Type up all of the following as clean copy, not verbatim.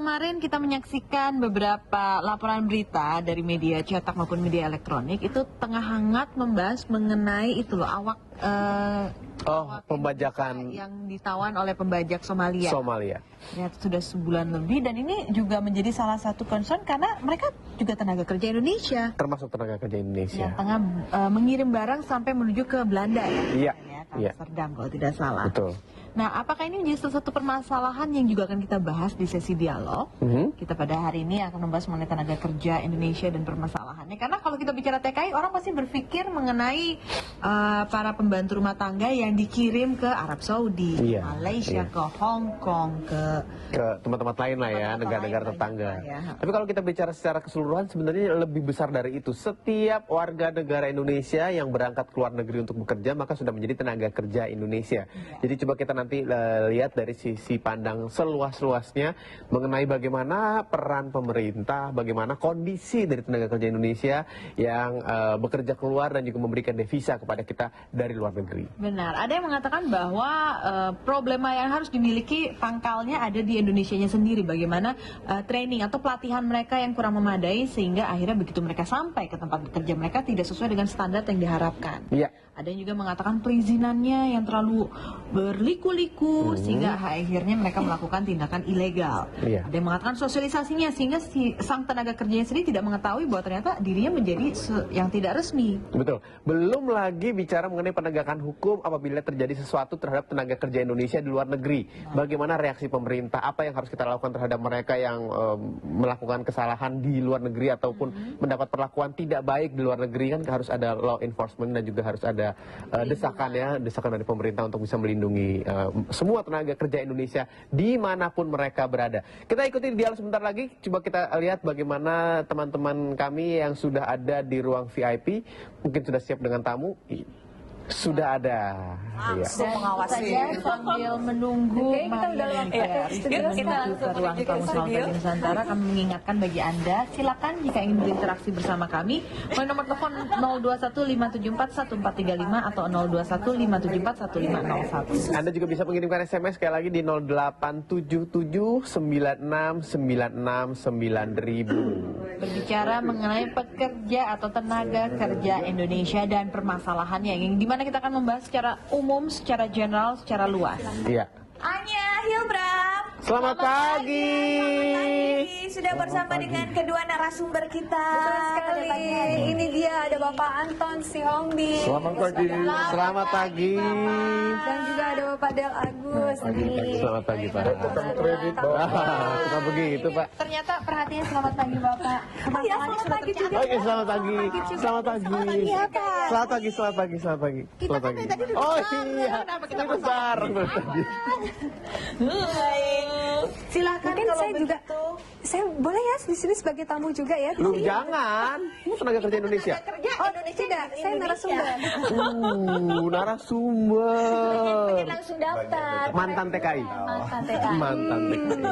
kemarin kita menyaksikan beberapa laporan berita dari media cetak maupun media elektronik itu tengah hangat membahas mengenai itu loh awak pembajakan yang ditawan oleh pembajak Somalia. Ya, sudah sebulan lebih dan ini juga menjadi salah satu concern karena mereka juga tenaga kerja Indonesia. Termasuk tenaga kerja Indonesia. Yang tengah mengirim barang sampai menuju ke Belanda ya. Iya. Amsterdam kalau tidak salah. Betul. Nah, apakah ini menjadi salah satu permasalahan yang juga akan kita bahas di sesi dialog? Kita pada hari ini akan membahas mengenai tenaga kerja Indonesia dan permasalahannya. Karena kalau kita bicara TKI, orang pasti berpikir mengenai para pembantu rumah tangga yang dikirim ke Arab Saudi, Malaysia, ke Hong Kong, ke tempat-tempat lain lah ya, negara-negara tetangga. Tapi kalau kita bicara secara keseluruhan, sebenarnya lebih besar dari itu. Setiap warga negara Indonesia yang berangkat ke luar negeri untuk bekerja, maka sudah menjadi tenaga kerja Indonesia. Jadi coba kita nanti lihat dari sisi pandang seluas-luasnya mengenai bagaimana peran pemerintah, bagaimana kondisi dari tenaga kerja Indonesia yang bekerja keluar dan juga memberikan devisa kepada kita dari luar negeri. Benar, ada yang mengatakan bahwa problema yang harus dimiliki pangkalnya ada di Indonesianya sendiri. Bagaimana training atau pelatihan mereka yang kurang memadai sehingga akhirnya begitu mereka sampai ke tempat bekerja mereka tidak sesuai dengan standar yang diharapkan. Iya. Ada yang juga mengatakan perizinannya yang terlalu berliku-liku sehingga akhirnya mereka melakukan tindakan ilegal. Ada yang mengatakan sosialisasinya sehingga sang tenaga kerjanya sendiri tidak mengetahui bahwa ternyata dirinya menjadi yang tidak resmi. Betul. Belum lagi bicara mengenai penegakan hukum apabila terjadi sesuatu terhadap tenaga kerja Indonesia di luar negeri. Bagaimana reaksi pemerintah? Apa yang harus kita lakukan terhadap mereka yang melakukan kesalahan di luar negeri ataupun mendapat perlakuan tidak baik di luar negeri? Kan harus ada law enforcement dan juga harus ada desakan dari pemerintah untuk bisa melindungi semua tenaga kerja Indonesia dimanapun mereka berada. Kita ikuti dialog sebentar lagi, coba kita lihat bagaimana teman-teman kami yang sudah ada di ruang VIP, mungkin sudah siap dengan tamu. Sudah ada. Langsung mengawasi. Sambil menunggu kita ke ruang tamu Selamat Pagi Nusantara, kami mengingatkan bagi Anda, silakan jika ingin berinteraksi bersama kami melalui nomor telepon 0215741435 atau 0215741501. Anda juga bisa mengirimkan SMS sekali lagi di 087796969000. Berbicara mengenai pekerja atau tenaga kerja Indonesia dan permasalahannya yang dimana kita akan membahas secara umum, secara general, secara luas. Iya. Anya Hilbram. Selamat pagi. Sudah bersama dengan kedua narasumber kita. Betul sekali. Ini dia ada Bapak Anton Sihombing. Selamat pagi. Selamat pagi. Dan juga ada Bapak Del Agus. Selamat pagi Pak. Suka begitu Pak. Ternyata perhatian selamat pagi Bapak. Ya, selamat pagi juga. Oke, selamat pagi. Selamat pagi. Selamat pagi. Selamat pagi. Selamat pagi. Selamat pagi. Oh iya. Kita besar tadi. Silakan. Mungkin saya juga, saya boleh ya di sini sebagai tamu juga ya? Lu jangan. Ini tenaga kerja Indonesia. Oh tidak, saya narasumber. Narasumber. Langsung daftar. Mantan TKI. Mantan TKI. Mantan TKI.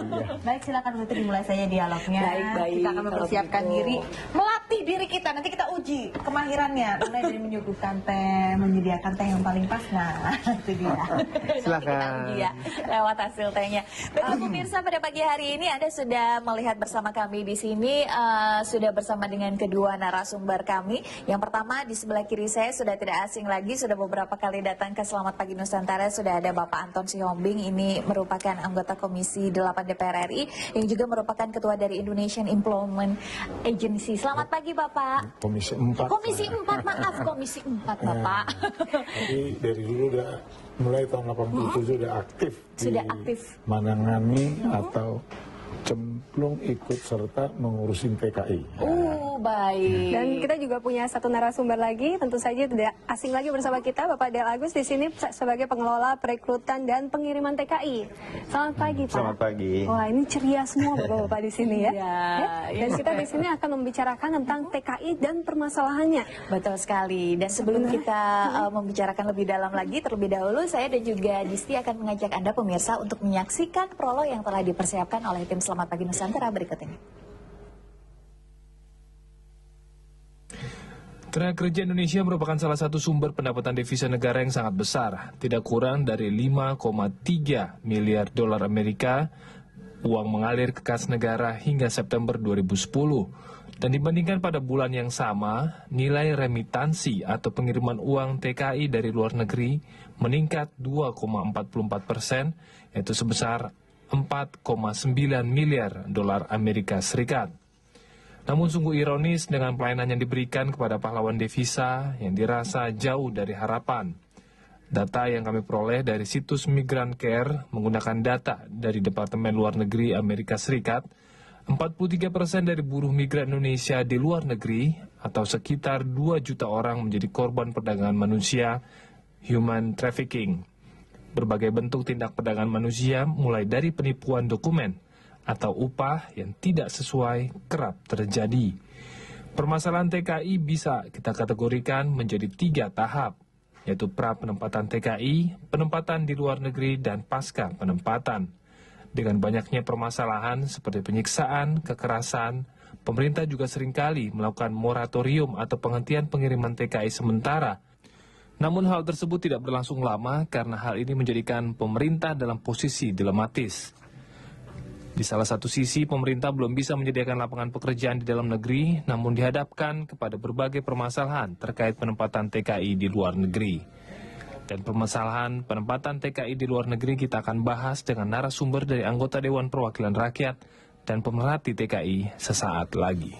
Baik, silakan berarti dimulai saja dialognya. Baik. Kita akan mempersiapkan diri, melatih diri kita. Nanti kita uji kemahirannya. Mulai dari menyuguhkan teh, menyediakan teh yang paling pas. Nah, itu dia. Silakan. Iya, lewat hasil tehnya. Baik, pemirsa, pada pagi hari ini Anda sudah melihat bersama kami di sini, sudah bersama dengan kedua narasumber kami. Yang pertama di sebelah kiri saya sudah tidak asing lagi, sudah beberapa kali datang ke Selamat Pagi Nusantara, sudah ada Bapak Anton Sihombing. Ini merupakan anggota Komisi 8 DPR RI yang juga merupakan ketua dari Indonesian Employment Agency. Selamat pagi Bapak. Komisi 4. Komisi 4, maaf, Komisi 4 Bapak. Jadi dari dulu udah mulai tahun 87 udah aktif. Sudah aktif. Menangani atau cemplung ikut serta mengurusin TKI. Baik. Dan kita juga punya satu narasumber lagi, tentu saja tidak asing lagi bersama kita, Bapak Del Agus di sini sebagai pengelola perekrutan dan pengiriman TKI. Selamat pagi Pak. Selamat pagi. Wah, ini ceria semua Bapak-bapak di sini ya. Dan Ya. kita di sini akan membicarakan tentang TKI dan permasalahannya. Betul sekali. Dan sebelum kita membicarakan lebih dalam lagi, terlebih dahulu saya dan juga Disti akan mengajak Anda pemirsa untuk menyaksikan prolog yang telah dipersiapkan oleh tim Selamat Pagi Nusantara berikut ini. Tenaga kerja Indonesia merupakan salah satu sumber pendapatan devisa negara yang sangat besar, tidak kurang dari 5,3 miliar dolar Amerika Uang mengalir ke kas negara hingga September 2010. Dan dibandingkan pada bulan yang sama, nilai remitansi atau pengiriman uang TKI dari luar negeri meningkat 2,44%, yaitu sebesar 4,9 miliar dolar Amerika Serikat. Namun sungguh ironis dengan pelayanan yang diberikan kepada pahlawan devisa yang dirasa jauh dari harapan. Data yang kami peroleh dari situs Migrant Care menggunakan data dari Departemen Luar Negeri Amerika Serikat, 43% dari buruh migran Indonesia di luar negeri atau sekitar 2 juta orang menjadi korban perdagangan manusia, human trafficking. Berbagai bentuk tindak perdagangan manusia mulai dari penipuan dokumen atau upah yang tidak sesuai kerap terjadi. Permasalahan TKI bisa kita kategorikan menjadi 3 tahap, yaitu pra-penempatan TKI, penempatan di luar negeri, dan pasca penempatan. Dengan banyaknya permasalahan seperti penyiksaan, kekerasan, pemerintah juga seringkali melakukan moratorium atau penghentian pengiriman TKI sementara. Namun hal tersebut tidak berlangsung lama karena hal ini menjadikan pemerintah dalam posisi dilematis. Di salah satu sisi, pemerintah belum bisa menyediakan lapangan pekerjaan di dalam negeri, namun dihadapkan kepada berbagai permasalahan terkait penempatan TKI di luar negeri. Dan permasalahan penempatan TKI di luar negeri kita akan bahas dengan narasumber dari anggota Dewan Perwakilan Rakyat dan pemerhati TKI sesaat lagi.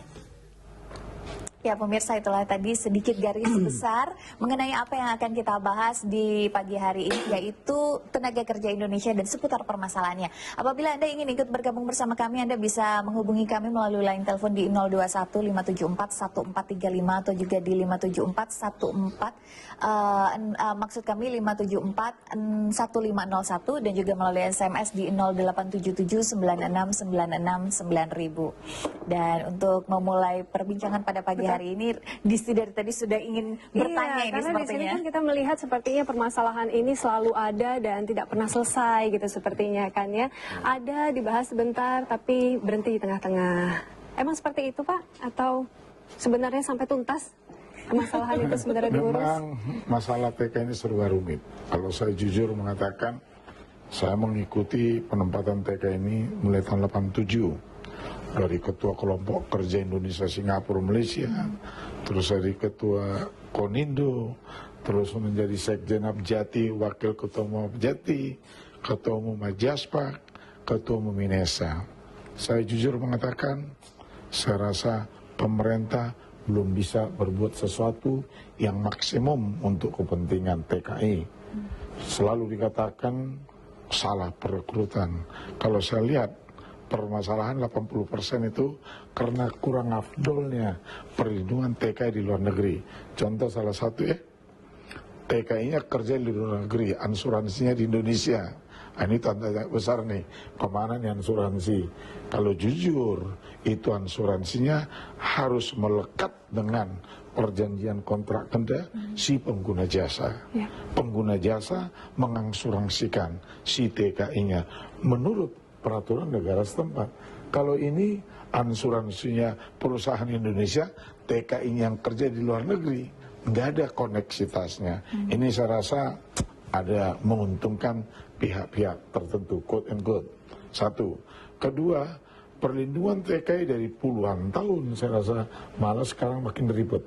Ya pemirsa, itulah tadi sedikit garis besar mengenai apa yang akan kita bahas di pagi hari ini, yaitu tenaga kerja Indonesia dan seputar permasalahannya. Apabila Anda ingin ikut bergabung bersama kami, Anda bisa menghubungi kami melalui line telepon di 021-574-1435 atau juga di 574-14, maksud kami 574-1501, dan juga melalui SMS di 0877-9696-9000. Dan untuk memulai perbincangan pada pagi hari ini, Disti dari tadi sudah ingin bertanya ini karena sepertinya. di sini kan kita melihat sepertinya permasalahan ini selalu ada dan tidak pernah selesai gitu sepertinya kan ya. Ada dibahas sebentar tapi berhenti di tengah-tengah. Emang seperti itu Pak? Atau sebenarnya sampai tuntas permasalahan itu sebenarnya diurus? Memang masalah TK ini serba rumit. Kalau saya jujur mengatakan, saya mengikuti penempatan TK ini mulai tahun 87. Dari ketua kelompok kerja Indonesia Singapura Malaysia, terus dari ketua Konindo, terus menjadi Sekjen Abjati, wakil ketua umum Abjati, ketua umum Majaspak, ketua umum Minesa. Saya jujur mengatakan, saya rasa pemerintah belum bisa berbuat sesuatu yang maksimum untuk kepentingan TKI. Selalu dikatakan salah perekrutan. Kalau saya lihat, permasalahan 80% itu karena kurang afdolnya perlindungan TKI di luar negeri. Contoh salah satu ya, TKI-nya kerja di luar negeri, asuransinya di Indonesia. Nah, ini tanda besar nih, kemana nih asuransi? Kalau jujur, itu asuransinya harus melekat dengan perjanjian kontrak kerja si pengguna jasa. Pengguna jasa mengasuransikan si TKI-nya menurut peraturan negara setempat. Kalau ini asuransinya perusahaan Indonesia, TKI yang kerja di luar negeri, nggak ada koneksitasnya. Ini saya rasa ada menguntungkan pihak-pihak tertentu, quote and quote. Satu. Kedua, perlindungan TKI dari puluhan tahun, saya rasa malah sekarang makin ribet.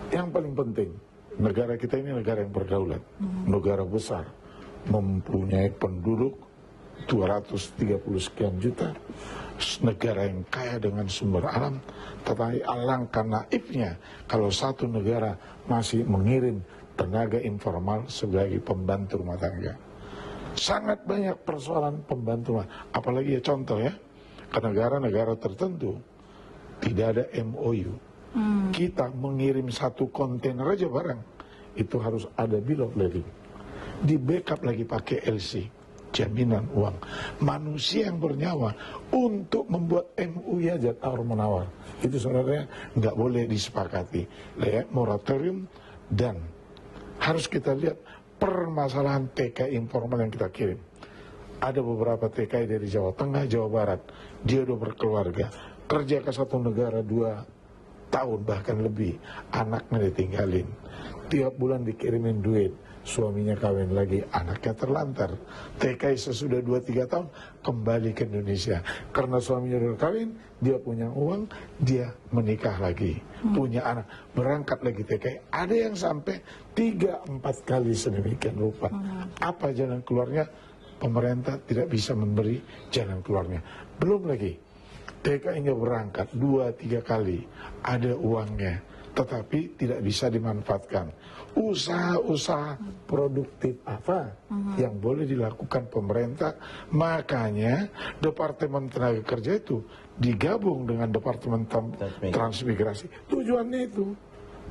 Yang paling penting, negara kita ini negara yang berdaulat, negara besar, mempunyai penduduk 230 sekian juta, negara yang kaya dengan sumber alam, tetapi alangkah naifnya kalau satu negara masih mengirim tenaga informal sebagai pembantu rumah tangga. Sangat banyak persoalan pembantu, apalagi ya contoh ya, ke negara-negara tertentu tidak ada MOU. Kita mengirim satu kontainer aja barang, itu harus ada bill of lading. Di backup lagi pakai LC. Jaminan uang. Manusia yang bernyawa untuk membuat MUI aja tawar-menawar. Itu sebenarnya nggak boleh disepakati. Lihat moratorium, dan harus kita lihat permasalahan TKI informal yang kita kirim. Ada beberapa TKI dari Jawa Tengah, Jawa Barat. Dia udah berkeluarga. Kerja ke satu negara 2 tahun bahkan lebih. Anaknya ditinggalin. Tiap bulan dikirimin duit. suaminya kawin lagi, anaknya terlantar. TKI sesudah 2-3 tahun kembali ke Indonesia. Karena suaminya udah kawin, dia punya uang, dia menikah lagi, punya anak, berangkat lagi TKI. Ada yang sampai 3-4 kali sedemikian rupa. Apa jalan keluarnya? Pemerintah tidak bisa memberi jalan keluarnya. Belum lagi, TKI-nya berangkat 2-3 kali, ada uangnya, tetapi tidak bisa dimanfaatkan. Usaha-usaha produktif apa yang boleh dilakukan pemerintah? Makanya Departemen Tenaga Kerja itu digabung dengan Departemen Transmigrasi. Tujuannya itu.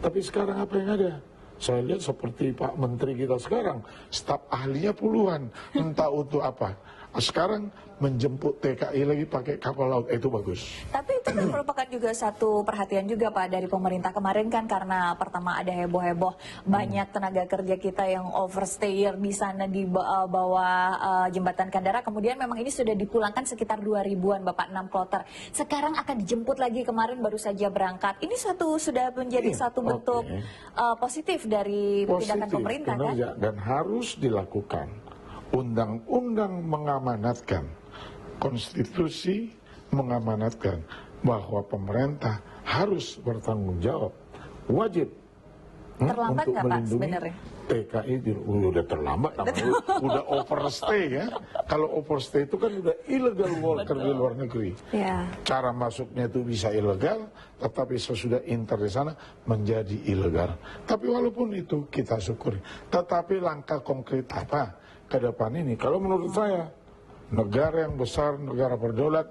Tapi sekarang apa yang ada? Saya lihat seperti Pak Menteri kita sekarang, staf ahlinya puluhan, entah untuk apa. Sekarang menjemput TKI lagi pakai kapal laut, itu bagus. Tapi itu kan merupakan juga satu perhatian juga Pak dari pemerintah kemarin kan, karena pertama ada heboh-heboh banyak tenaga kerja kita yang overstayer di sana di bawah jembatan Kandara. Kemudian memang ini sudah dipulangkan sekitar 2.000-an Bapak, 6 kloter. Sekarang akan dijemput lagi, kemarin baru saja berangkat. Ini sudah menjadi satu bentuk positif dari tindakan pemerintah kan? Dan harus dilakukan. Undang-undang mengamanatkan, konstitusi mengamanatkan bahwa pemerintah harus bertanggung jawab, wajib Terlambat untuk nggak Pak melindungi sebenarnya? TKI. Udah terlambat namanya, udah overstay ya. Kalau overstay itu kan udah illegal worker di luar negeri. Cara masuknya itu bisa ilegal, tetapi sesudah inter di sana menjadi ilegal. Tapi walaupun itu kita syukuri. Tetapi langkah konkret apa ke depan ini? Kalau menurut saya, negara yang besar, negara berdaulat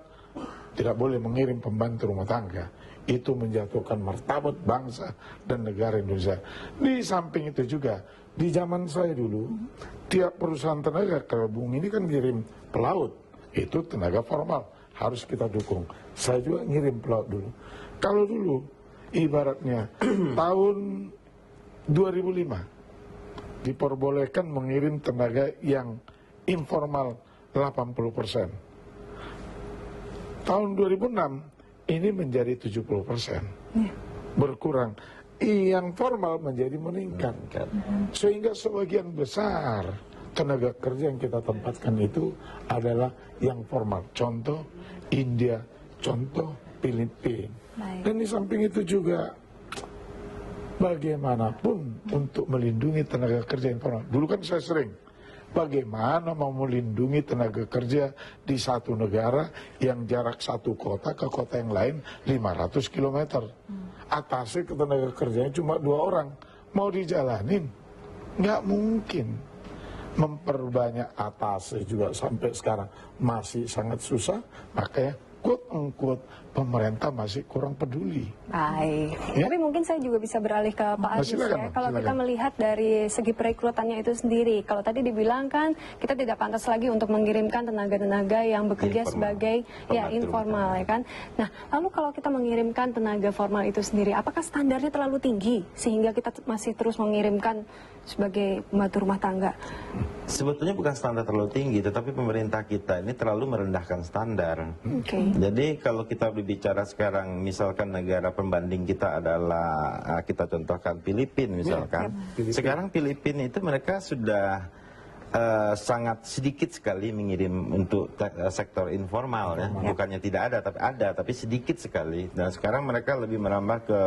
tidak boleh mengirim pembantu rumah tangga. Itu menjatuhkan martabat bangsa dan negara Indonesia. Di samping itu juga, di zaman saya dulu, tiap perusahaan tenaga gabung ini kan ngirim pelaut. Itu tenaga formal, harus kita dukung. Saya juga ngirim pelaut dulu. Kalau dulu, ibaratnya tahun 2005, diperbolehkan mengirim tenaga yang informal 80%. Tahun 2006 ini menjadi 70%. Berkurang. Yang formal menjadi meningkat. Sehingga sebagian besar tenaga kerja yang kita tempatkan itu adalah yang formal. Contoh India, contoh Filipina. Dan di samping itu juga bagaimanapun untuk melindungi tenaga kerja informal. Dulu kan saya sering, bagaimana mau melindungi tenaga kerja di satu negara yang jarak satu kota ke kota yang lain 500 km. Atasnya ke tenaga kerjanya cuma 2 orang. Mau dijalanin? Nggak mungkin. Memperbanyak atasnya juga sampai sekarang masih sangat susah. Makanya quote-unquote pemerintah masih kurang peduli. Baik. Tapi mungkin saya juga bisa beralih ke Pak Agus ya. Kalau kita melihat dari segi perekrutannya itu sendiri, kalau tadi dibilang kan kita tidak pantas lagi untuk mengirimkan tenaga-tenaga yang bekerja sebagai informal ya kan. Nah, lalu kalau kita mengirimkan tenaga formal itu sendiri, apakah standarnya terlalu tinggi sehingga kita masih terus mengirimkan sebagai pembantu rumah tangga? Sebetulnya bukan standar terlalu tinggi, tetapi pemerintah kita ini terlalu merendahkan standar. Jadi kalau kita berbicara sekarang, misalkan negara pembanding kita adalah, kita contohkan Filipina misalkan. Sekarang Filipina itu mereka sudah sangat sedikit sekali mengirim untuk sektor informal ya. Bukannya tidak ada, tapi sedikit sekali. Dan sekarang mereka lebih merambah ke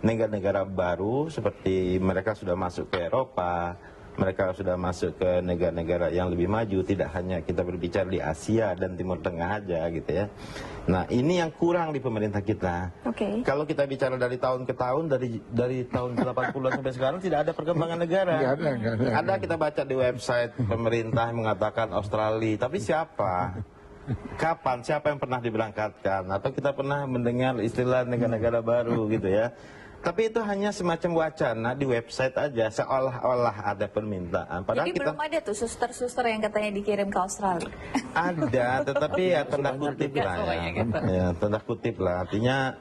negara-negara baru, seperti mereka sudah masuk ke Eropa, mereka sudah masuk ke negara-negara yang lebih maju, tidak hanya kita berbicara di Asia dan Timur Tengah aja gitu ya. Nah, ini yang kurang di pemerintah kita. Kalau kita bicara dari tahun ke tahun, dari tahun 80-an sampai sekarang tidak ada perkembangan negara. Ada kita baca di website pemerintah mengatakan Australia, tapi siapa? Kapan? Siapa yang pernah diberangkatkan? Atau kita pernah mendengar istilah negara-negara baru gitu ya. Tapi itu hanya semacam wacana di website aja, seolah-olah ada permintaan. Padahal jadi belum ada tuh suster-suster yang katanya dikirim ke Australia? Ada, tetapi ya tanda kutip lah ya. Tanda kutip lah, artinya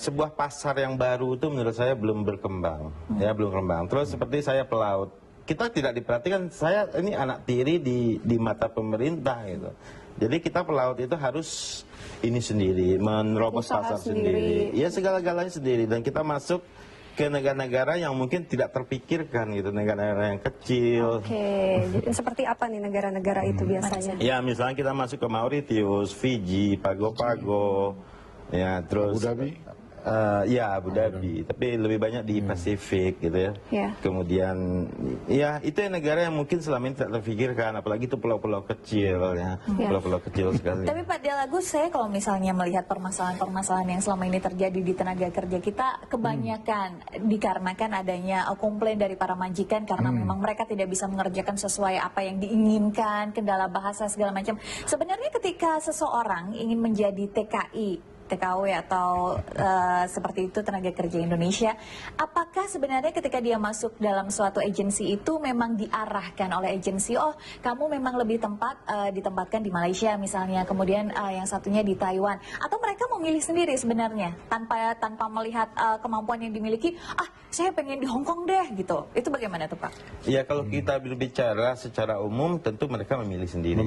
sebuah pasar yang baru itu menurut saya belum berkembang. Ya, belum berkembang. Terus seperti saya pelaut, kita tidak diperhatikan, saya ini anak tiri di mata pemerintah gitu. Jadi kita pelaut itu harus ini sendiri, menerobos pasar sendiri. Ya segala-galanya sendiri. Dan kita masuk ke negara-negara yang mungkin tidak terpikirkan gitu, negara-negara yang kecil. Oke, jadi seperti apa nih negara-negara itu biasanya? Ya misalnya kita masuk ke Mauritius, Fiji, Pago-Pago, ya terus Abu Dhabi. Ya Abu Dhabi, tapi lebih banyak di Pasifik gitu ya. Ya. Kemudian ya itu yang negara yang mungkin selama ini tidak terpikirkan, apalagi itu pulau-pulau kecil ya, pulau-pulau kecil sekali. Tapi Pak Delagus, saya kalau misalnya melihat permasalahan-permasalahan yang selama ini terjadi di tenaga kerja kita, kebanyakan dikarenakan adanya komplain dari para majikan karena memang mereka tidak bisa mengerjakan sesuai apa yang diinginkan, kendala bahasa segala macam. Sebenarnya ketika seseorang ingin menjadi TKW atau seperti itu tenaga kerja Indonesia, apakah sebenarnya ketika dia masuk dalam suatu agensi itu memang diarahkan oleh agensi, oh kamu memang lebih ditempatkan di Malaysia misalnya, kemudian yang satunya di Taiwan, atau mereka memilih sendiri sebenarnya tanpa melihat kemampuan yang dimiliki, saya pengen di Hong Kong deh gitu, itu bagaimana tuh Pak? Ya kalau kita berbicara secara umum tentu mereka memilih sendiri.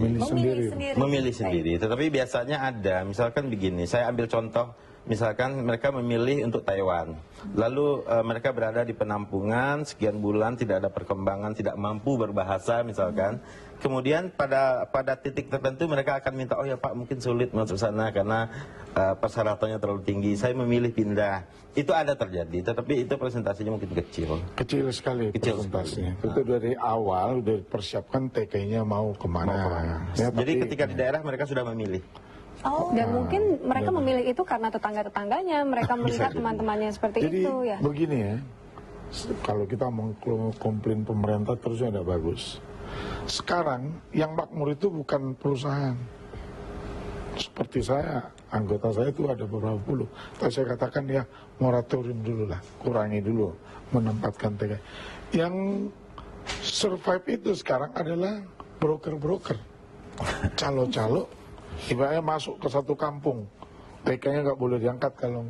Memilih sendiri. Tetapi biasanya ada, misalkan begini, saya ambil contoh, misalkan mereka memilih untuk Taiwan, lalu mereka berada di penampungan sekian bulan, tidak ada perkembangan, tidak mampu berbahasa misalkan, kemudian pada titik tertentu mereka akan minta, oh ya Pak mungkin sulit masuk sana karena persyaratannya terlalu tinggi, saya memilih pindah. Itu ada terjadi, tetapi itu presentasinya mungkin kecil. Kecil sekali presentasinya. Itu dari awal udah dipersiapkan TK-nya mau kemana. Ya, Jadi tapi, ketika di daerah mereka sudah memilih. Dan mungkin mereka memilih itu karena tetangga-tetangganya, mereka melihat teman-temannya seperti jadi, itu ya. begini ya, kalau kita mengkomplain pemerintah terusnya tidak bagus. Sekarang yang makmur itu bukan perusahaan. Seperti saya, anggota saya itu ada beberapa puluh. Tapi saya katakan ya moratorium dulu lah, kurangi dulu menempatkan TK. Yang survive itu sekarang adalah broker-broker, calo-calo. Ibaratnya masuk ke satu kampung, TK-nya nggak boleh diangkat kalau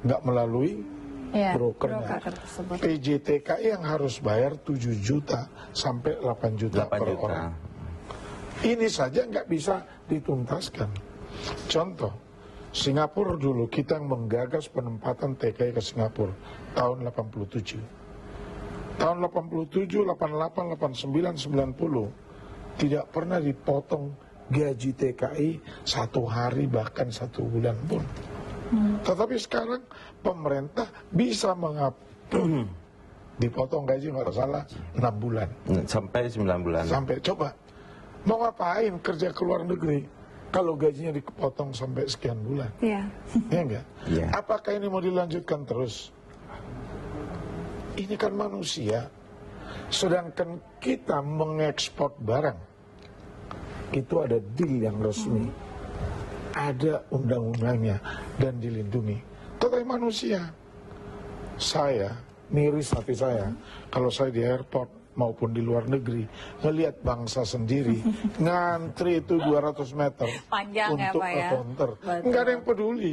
nggak melalui brokernya. PJTKI yang harus bayar 7 juta sampai 8 juta per orang. Ini saja nggak bisa dituntaskan. Contoh, Singapura dulu kita yang menggagas penempatan TKI ke Singapura tahun 87. Tahun 87, 88, 89, 90 tidak pernah dipotong gaji TKI 1 hari bahkan 1 bulan pun. Tetapi sekarang pemerintah bisa dipotong gaji nggak salah 6 bulan sampai 9 bulan. Sampai coba mau ngapain kerja ke luar negeri kalau gajinya dipotong sampai sekian bulan? Iya. Ya enggak? Ya. Apakah ini mau dilanjutkan terus? Ini kan manusia. Sedangkan kita mengekspor barang itu ada deal yang resmi, ada undang-undangnya dan dilindungi. Tetapi manusia, saya miris hati saya kalau saya di airport maupun di luar negeri ngelihat bangsa sendiri ngantri itu 200 meter Panjang untuk ya Pak ya. counter, nggak ada yang peduli.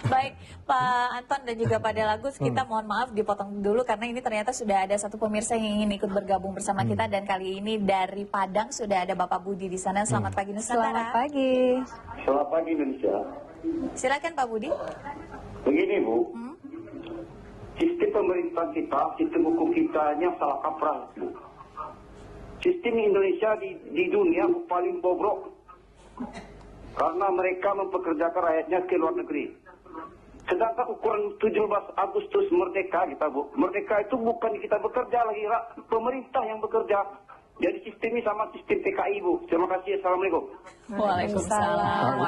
Baik, Pak Anton dan juga Pak Delagus, kita mohon maaf dipotong dulu karena ini ternyata sudah ada satu pemirsa yang ingin ikut bergabung bersama kita, dan kali ini dari Padang sudah ada Bapak Budi di sana. Selamat pagi Nusantara. Selamat pagi. Selamat pagi Indonesia. Silakan Pak Budi. Begini Bu, sistem pemerintah kita, sistem hukum kita yang salah kaprah Bu. Sistem Indonesia di dunia paling bobrok karena mereka mempekerjakan rakyatnya ke luar negeri. Sedangkan ukuran 17 Agustus merdeka kita Bu, merdeka itu bukan kita bekerja lagi, pemerintah yang bekerja. Jadi sistem ini sama sistem TKI Bu. Terima kasih. Assalamualaikum. Waalaikumsalam.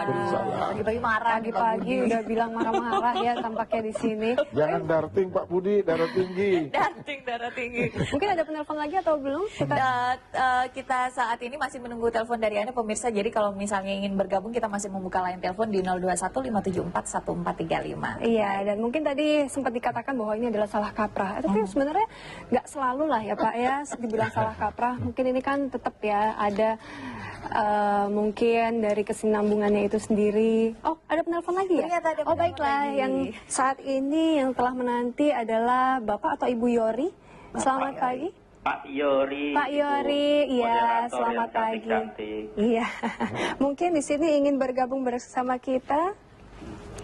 Pagi-pagi marah. Pagi-pagi udah bilang marah-marah ya tampaknya di sini. Jangan darting Pak Budi, darah tinggi. Darah tinggi. Mungkin ada penelpon lagi atau belum? Kita saat ini masih menunggu telepon dari Anda pemirsa. Jadi kalau misalnya ingin bergabung, kita masih membuka line telepon di 0215741435. Iya, dan mungkin tadi sempat dikatakan bahwa ini adalah salah kaprah. Tapi sebenarnya nggak selalu lah ya Pak ya, dibilang salah kaprah. Mungkin ini kan tetap ya ada mungkin dari kesinambungannya itu sendiri. Oh, ada penelpon lagi ya? Ternyata ada Oh, baiklah. lagi. Yang saat ini yang telah menanti adalah Bapak atau Ibu Yori. Selamat pagi. Pak Yori. Pak Yori, iya, selamat pagi. Iya. Mungkin di sini ingin bergabung bersama kita.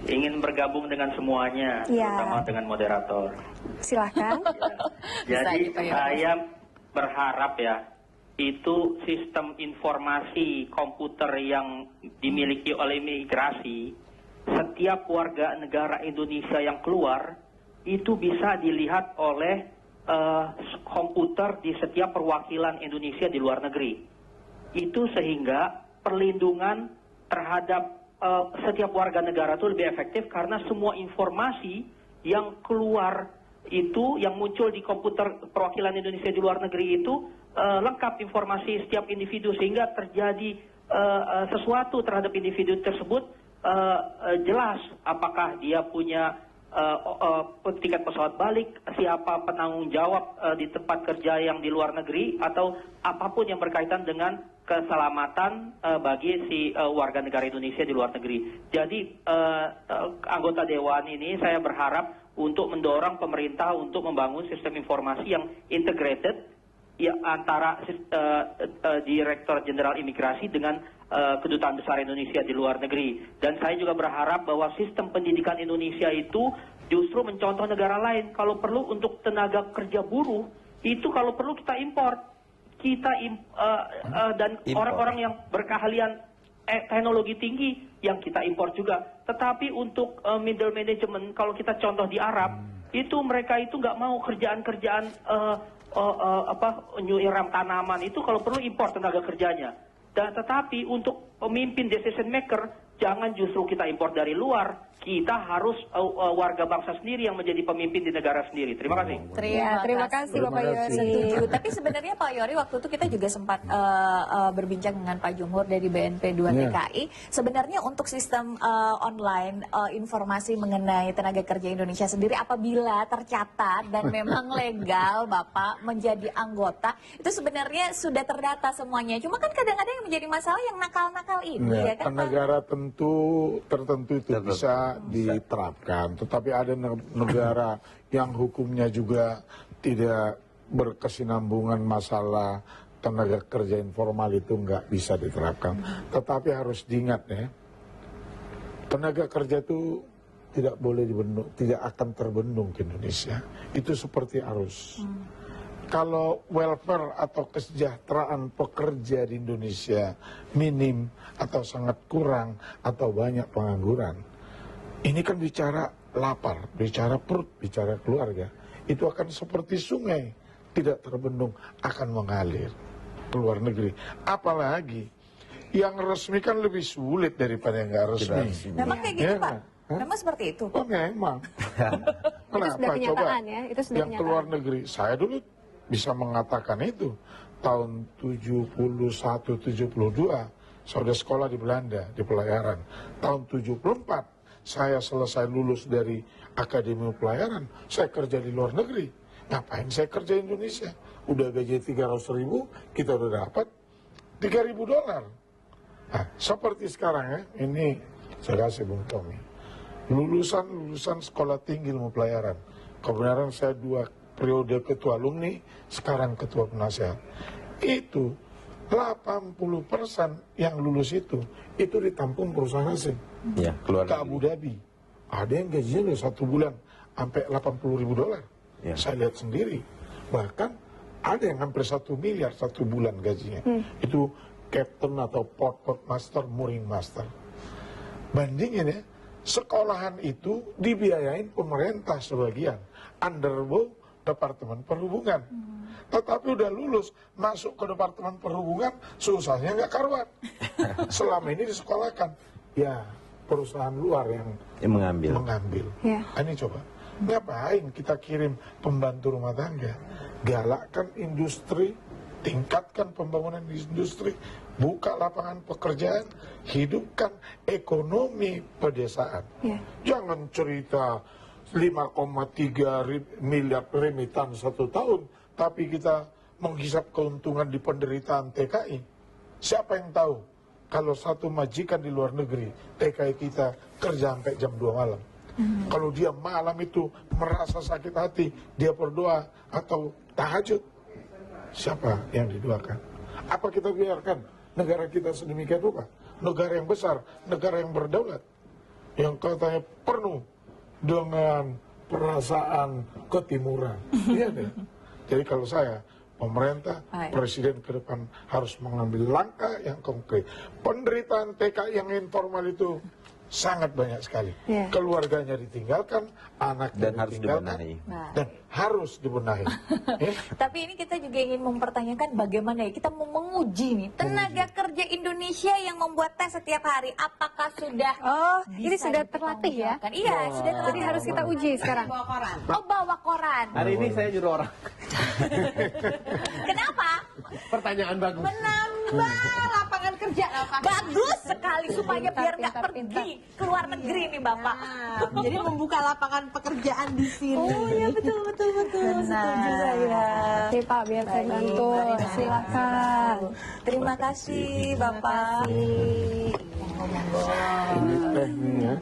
ingin bergabung dengan semuanya, Ya. terutama dengan moderator. Silahkan. Ya. Jadi Bisa, Pak Yoris. saya berharap ya, itu sistem informasi komputer yang dimiliki oleh imigrasi, setiap warga negara Indonesia yang keluar, itu bisa dilihat oleh komputer di setiap perwakilan Indonesia di luar negeri. Itu sehingga perlindungan terhadap setiap warga negara itu lebih efektif karena semua informasi yang keluar itu, yang muncul di komputer perwakilan Indonesia di luar negeri itu lengkap informasi setiap individu, sehingga terjadi sesuatu terhadap individu tersebut jelas apakah dia punya tiket pesawat balik, siapa penanggung jawab di tempat kerja yang di luar negeri, atau apapun yang berkaitan dengan keselamatan bagi si warga negara Indonesia di luar negeri. Jadi anggota Dewan ini saya berharap untuk mendorong pemerintah untuk membangun sistem informasi yang integrated ya, antara Direktur Jenderal Imigrasi dengan Kedutaan Besar Indonesia di luar negeri. Dan saya juga berharap bahwa sistem pendidikan Indonesia itu justru mencontoh negara lain. Kalau perlu untuk tenaga kerja buruh, itu kalau perlu kita import. Dan orang-orang yang berkeahlian teknologi tinggi yang kita import juga. Tetapi untuk middle management, kalau kita contoh di Arab, itu mereka itu nggak mau kerjaan-kerjaan nyiram tanaman, itu kalau perlu import tenaga kerjanya. Tetapi untuk pemimpin decision maker, jangan justru kita import dari luar. Kita harus warga bangsa sendiri yang menjadi pemimpin di negara sendiri. Terima kasih. Terima kasih Bapak Yori. Setuju. Tapi sebenarnya Pak Yori, waktu itu kita juga sempat berbincang dengan Pak Jumhur dari BNP 2 TKI. Sebenarnya untuk sistem online informasi mengenai tenaga kerja Indonesia sendiri, apabila tercatat dan memang legal Bapak menjadi anggota, itu sebenarnya sudah terdata semuanya. Cuma kan kadang-kadang yang menjadi masalah yang nakal-nakal ini, ya kan Pak? Negara tertentu itu bisa diterapkan, tetapi ada negara yang hukumnya juga tidak berkesinambungan, masalah tenaga kerja informal itu nggak bisa diterapkan. Tetapi harus diingat ya, tenaga kerja itu tidak boleh dibendung, tidak akan terbendung ke Indonesia. Itu seperti arus. Kalau welfare atau kesejahteraan pekerja di Indonesia minim atau sangat kurang atau banyak pengangguran, ini kan bicara lapar, bicara perut, bicara keluarga. Itu akan seperti sungai, tidak terbendung, akan mengalir ke luar negeri. Apalagi yang resmi kan lebih sulit daripada yang nggak resmi. Memang kayak gitu Pak? Memang seperti itu? Oh memang. Itu sudah kenyataan ya? Itu sudah yang keluar negeri, saya dulu bisa mengatakan itu tahun 71-72 saya sudah sekolah di Belanda di pelayaran. Tahun 74 saya selesai lulus dari Akademi Pelayaran, saya kerja di luar negeri. Ngapain saya kerja di Indonesia? Udah gaji 300.000, kita udah dapat $3.000. Nah, seperti sekarang ya, ini saya kasih Bung Tommy, lulusan sekolah tinggi ilmu pelayaran. Kebenaran saya 2 periode ketua alumni, sekarang ketua penasehat. Itu 80% yang lulus itu ditampung perusahaan asing. Ya, keluar ke Abu Dhabi. Ada yang gajinya udah 1 bulan sampai $80.000. Ya. Saya lihat sendiri. Bahkan ada yang hampir 1 miliar 1 bulan gajinya. Itu captain atau port master, mooring master. Bandingin ya, sekolahan itu dibiayain pemerintah sebagian. Underbow Departemen Perhubungan. Tetapi udah lulus, masuk ke Departemen Perhubungan, susahnya nggak karuan. Selama ini disekolahkan. Ya, perusahaan luar yang mengambil. Ya. Ini coba, ngapain kita kirim pembantu rumah tangga? Galakkan industri, tingkatkan pembangunan industri, buka lapangan pekerjaan, hidupkan ekonomi pedesaan. Ya. Jangan cerita 5,3 miliar remitan 1 tahun, tapi kita menghisap keuntungan di penderitaan TKI. Siapa yang tahu kalau satu majikan di luar negeri, TKI kita kerja sampai jam 2 malam. Kalau dia malam itu merasa sakit hati, dia berdoa atau tahajud, siapa yang didoakan? Apa kita biarkan negara kita sedemikian rupa? Negara yang besar, negara yang berdaulat. yang katanya penuh dengan perasaan ketimuran. Iya deh. Jadi kalau saya, pemerintah, presiden ke depan harus mengambil langkah yang konkret. Penderitaan TKI yang informal itu sangat banyak sekali. Keluarganya ditinggalkan, anaknya dan harus ditinggalkan, dibenahi. dan harus dibenahi. Tapi ini kita juga ingin mempertanyakan bagaimana ya kita mau menguji nih tenaga kerja Indonesia yang membuat tes setiap hari, apakah sudah ini sudah terlatih ya? Iya, sudah terlatih. Jadi harus kita uji sekarang. Bawa koran. Oh, bawa koran. Hari ini saya nyuruh orang. Kenapa? Pertanyaan bagus. Menambah lapangan kerja. Bagus sekali supaya biar nggak pergi ke luar negeri nih Bapak. Nah, jadi membuka lapangan pekerjaan di sini. Oh iya, betul. Setuju saya. Oke Pak, biar saya bantu. Silakan. Terima kasih Bapak. Ini tekniknya.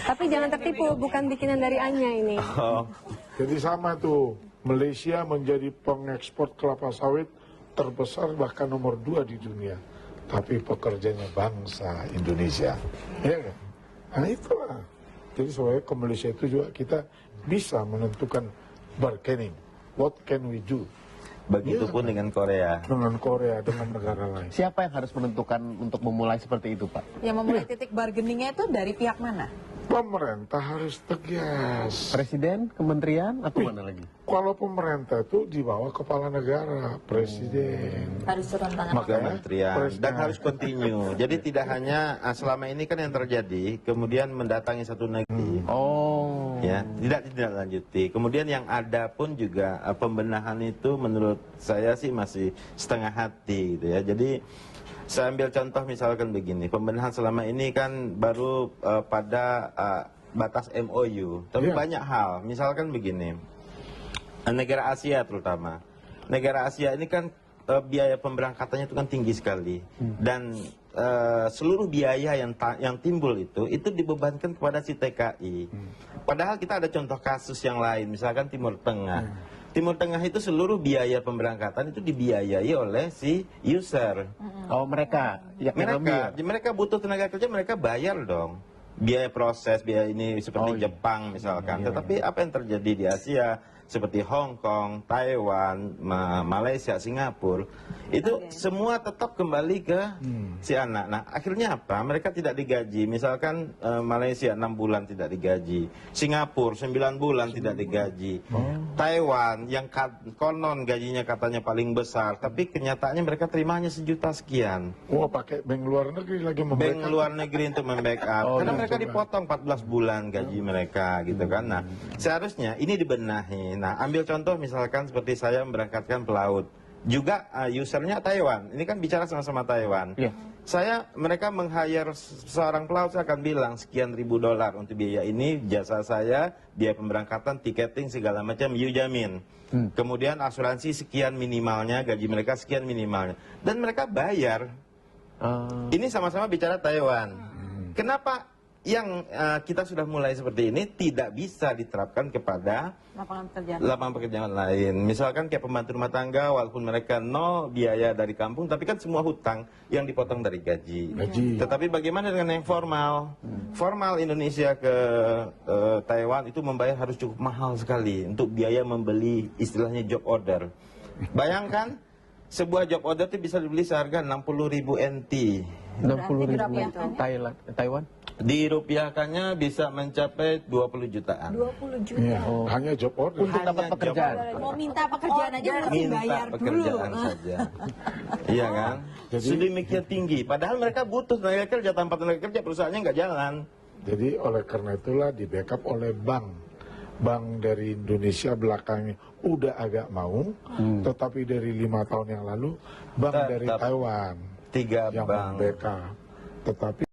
Tapi jangan tertipu, bukan bikinan dari Anya ini. Jadi sama tuh, Malaysia menjadi pengekspor kelapa sawit terbesar bahkan nomor 2 di dunia. Tapi pekerjanya bangsa Indonesia. Ya kan? Nah itulah. Jadi supaya ke Malaysia itu juga kita bisa menentukan bargaining. What can we do? Begitupun dengan Korea. Dengan Korea, dengan negara lain. Siapa yang harus menentukan untuk memulai seperti itu, Pak? Yang memulai titik bargainingnya itu dari pihak mana? Pemerintah harus tegas. Presiden, kementerian, atau mana lagi? Kalau pemerintah itu di bawah kepala negara, presiden. Harus turun tangan. Kementerian dan harus continue. Jadi tidak hanya selama ini kan yang terjadi, kemudian mendatangi satu negeri. Ya, tidak lanjuti. Kemudian yang ada pun juga pembenahan itu menurut saya sih masih setengah hati gitu ya. Jadi saya ambil contoh misalkan begini, pembenahan selama ini kan baru pada batas MOU, tapi banyak hal, misalkan begini, negara Asia terutama, negara Asia ini kan biaya pemberangkatannya itu kan tinggi sekali, dan seluruh biaya yang timbul itu dibebankan kepada si TKI. Padahal kita ada contoh kasus yang lain, misalkan Timur Tengah. Timur Tengah itu seluruh biaya pemberangkatan itu dibiayai oleh si user. Oh, mereka yang ambil. Mereka butuh tenaga kerja, mereka bayar dong. Biaya proses, biaya ini seperti Jepang misalkan. Tetapi apa yang terjadi di Asia seperti Hong Kong, Taiwan, Malaysia, Singapura, itu semua tetap kembali ke si anak. Nah, akhirnya apa? Mereka tidak digaji. Misalkan Malaysia 6 bulan tidak digaji, Singapura 9 bulan tidak digaji, Taiwan yang konon gajinya katanya paling besar, tapi kenyataannya mereka terimanya 1 juta sekian. Wah, pakai bank luar negeri lagi membackup. Bank luar negeri untuk membackup. Karena mereka dipotong 14 bulan gaji mereka gitu kan. Nah, seharusnya ini dibenahi. Nah, ambil contoh misalkan seperti saya memberangkatkan pelaut. Juga usernya Taiwan. Ini kan bicara sama-sama Taiwan. Mereka meng-hire seorang pelaut, saya akan bilang sekian ribu dolar untuk biaya ini, jasa saya, biaya pemberangkatan, tiketing, segala macam, you jamin. Kemudian asuransi sekian minimalnya, gaji mereka sekian minimalnya. Dan mereka bayar. Ini sama-sama bicara Taiwan. Kenapa yang kita sudah mulai seperti ini tidak bisa diterapkan kepada lapangan pekerjaan lain? Misalkan kayak pembantu rumah tangga, walaupun mereka nol biaya dari kampung, tapi kan semua hutang yang dipotong dari gaji. Tetapi bagaimana dengan yang formal? Formal Indonesia ke Taiwan itu membayar harus cukup mahal sekali untuk biaya membeli istilahnya job order. Bayangkan sebuah job order itu bisa dibeli seharga 60.000 NT. 60.000 Taiwan? Dirupiahkannya bisa mencapai 20 jutaan. 20 juta. Ya, hanya job order. Untuk dapat pekerjaan. Mau minta pekerjaan aja mesti bayar dulu. Pekerjaan saja. Iya kan? Sedemikian tinggi. Padahal mereka butuh tenaga kerja. Tanpa tenaga kerja perusahaannya nggak jalan. Jadi oleh karena itulah di backup oleh bank. Bank dari Indonesia belakangnya udah agak mau, tetapi dari 5 tahun yang lalu bank dari Taiwan 3 yang bank. backup. Tetapi